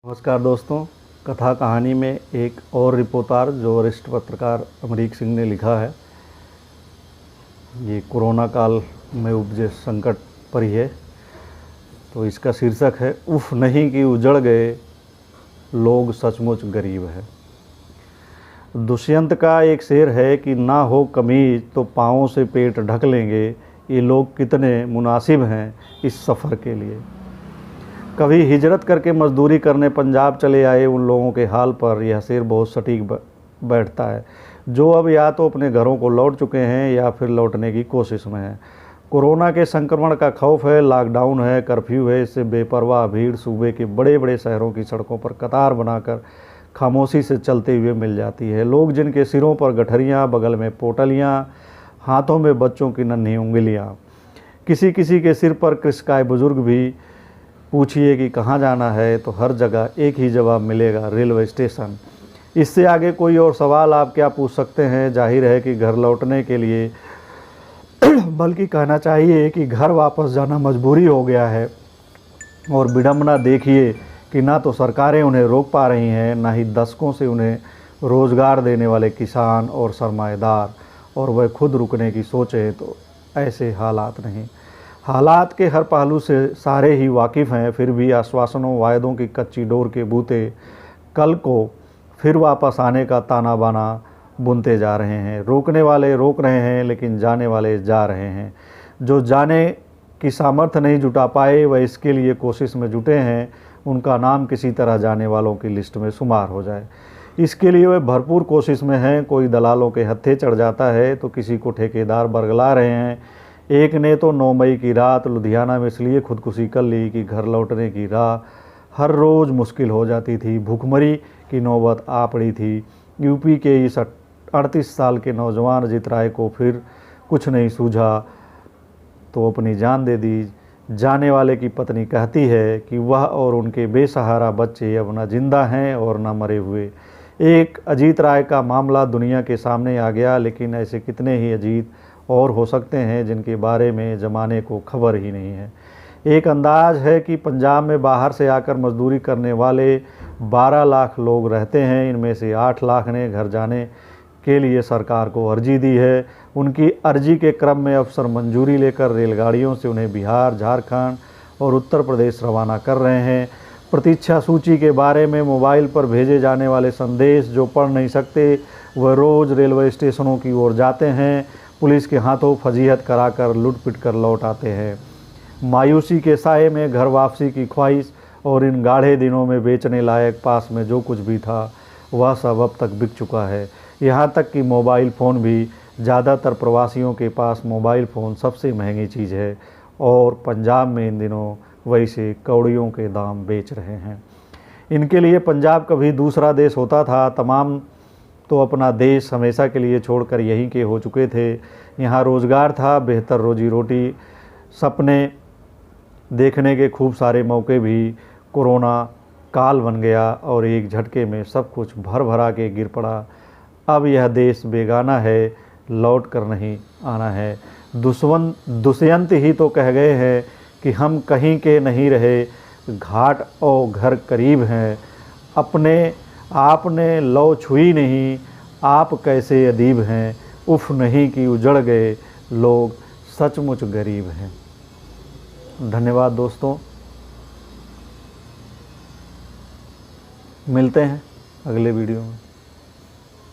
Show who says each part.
Speaker 1: नमस्कार दोस्तों, कथा कहानी में एक और रिपोर्टार जो वरिष्ठ पत्रकार अमरीक सिंह ने लिखा है। ये कोरोना काल में उपजे संकट पर ही है। तो इसका शीर्षक है उफ नहीं कि उजड़ गए लोग सचमुच गरीब है। दुष्यंत का एक शेर है कि ना हो कमीज तो पाँवों से पेट ढक लेंगे, ये लोग कितने मुनासिब हैं इस सफ़र के लिए। कभी हिजरत करके मजदूरी करने पंजाब चले आए उन लोगों के हाल पर यह शेर बहुत सटीक बैठता है, जो अब या तो अपने घरों को लौट चुके हैं या फिर लौटने की कोशिश में हैं। कोरोना के संक्रमण का खौफ है, लॉकडाउन है, कर्फ्यू है, इससे बेपरवाह भीड़ सूबे के बड़े बड़े शहरों की सड़कों पर कतार बनाकर खामोशी से चलते हुए मिल जाती है। लोग जिनके सिरों पर गठरियाँ, बगल में पोटलियाँ, हाथों में बच्चों की नन्ही उंगलियाँ, किसी किसी के सिर पर कृषकाय बुजुर्ग भी। पूछिए कि कहाँ जाना है तो हर जगह एक ही जवाब मिलेगा, रेलवे स्टेशन। इससे आगे कोई और सवाल आप क्या पूछ सकते हैं। जाहिर है कि घर लौटने के लिए बल्कि कहना चाहिए कि घर वापस जाना मजबूरी हो गया है। और विडंबना देखिए कि ना तो सरकारें उन्हें रोक पा रही हैं, ना ही दशकों से उन्हें रोज़गार देने वाले किसान और सरमाएदार, और वह खुद रुकने की सोचें तो ऐसे हालात नहीं। हालात के हर पहलू से सारे ही वाकिफ़ हैं, फिर भी आश्वासनों वायदों की कच्ची डोर के बूते कल को फिर वापस आने का ताना बाना बुनते जा रहे हैं। रोकने वाले रोक रहे हैं, लेकिन जाने वाले जा रहे हैं। जो जाने की सामर्थ्य नहीं जुटा पाए वह इसके लिए कोशिश में जुटे हैं उनका नाम किसी तरह जाने वालों की लिस्ट में शुमार हो जाए। इसके लिए वे भरपूर कोशिश में हैं। कोई दलालों के हत्थे चढ़ जाता है तो किसी को ठेकेदार बरगला रहे हैं। एक ने तो 9 मई की रात लुधियाना में इसलिए खुदकुशी कर ली कि घर लौटने की राह हर रोज़ मुश्किल हो जाती थी। भूखमरी की नौबत आ पड़ी थी। यूपी के इस 38 साल के नौजवान अजित राय को फिर कुछ नहीं सूझा तो अपनी जान दे दी। जाने वाले की पत्नी कहती है कि वह और उनके बेसहारा बच्चे अब न जिंदा हैं और न मरे हुए। एक अजित राय का मामला दुनिया के सामने आ गया, लेकिन ऐसे कितने ही अजीत और हो सकते हैं जिनके बारे में ज़माने को खबर ही नहीं है। एक अंदाज है कि पंजाब में बाहर से आकर मजदूरी करने वाले 12 लाख लोग रहते हैं। इनमें से 8 लाख ने घर जाने के लिए सरकार को अर्जी दी है। उनकी अर्जी के क्रम में अफसर मंजूरी लेकर रेलगाड़ियों से उन्हें बिहार, झारखंड और उत्तर प्रदेश रवाना कर रहे हैं। प्रतीक्षा सूची के बारे में मोबाइल पर भेजे जाने वाले संदेश जो पढ़ नहीं सकते वह रोज़ रेलवे स्टेशनों की ओर जाते हैं। पुलिस के हाथों फजीहत कराकर लूट पिट कर लौट आते हैं। मायूसी के साए में घर वापसी की ख्वाहिश और इन गाढ़े दिनों में बेचने लायक पास में जो कुछ भी था वह सब अब तक बिक चुका है। यहाँ तक कि मोबाइल फ़ोन भी। ज़्यादातर प्रवासियों के पास मोबाइल फ़ोन सबसे महंगी चीज़ है और पंजाब में इन दिनों वैसे कौड़ियों के दाम बेच रहे हैं। इनके लिए पंजाब कभी दूसरा देश होता था। तमाम तो अपना देश हमेशा के लिए छोड़कर यहीं के हो चुके थे। यहाँ रोज़गार था, बेहतर रोजी रोटी, सपने देखने के खूब सारे मौके भी। कोरोना काल बन गया और एक झटके में सब कुछ भर भरा के गिर पड़ा। अब यह देश बेगाना है, लौट कर नहीं आना है। दुष्यंत ही तो कह गए हैं कि हम कहीं के नहीं रहे, घाट और घर करीब हैं। अपने आपने लौ छुई नहीं, आप कैसे अदीब हैं। उफ नहीं कि उजड़ गए लोग सचमुच गरीब हैं। धन्यवाद दोस्तों, मिलते हैं अगले वीडियो में।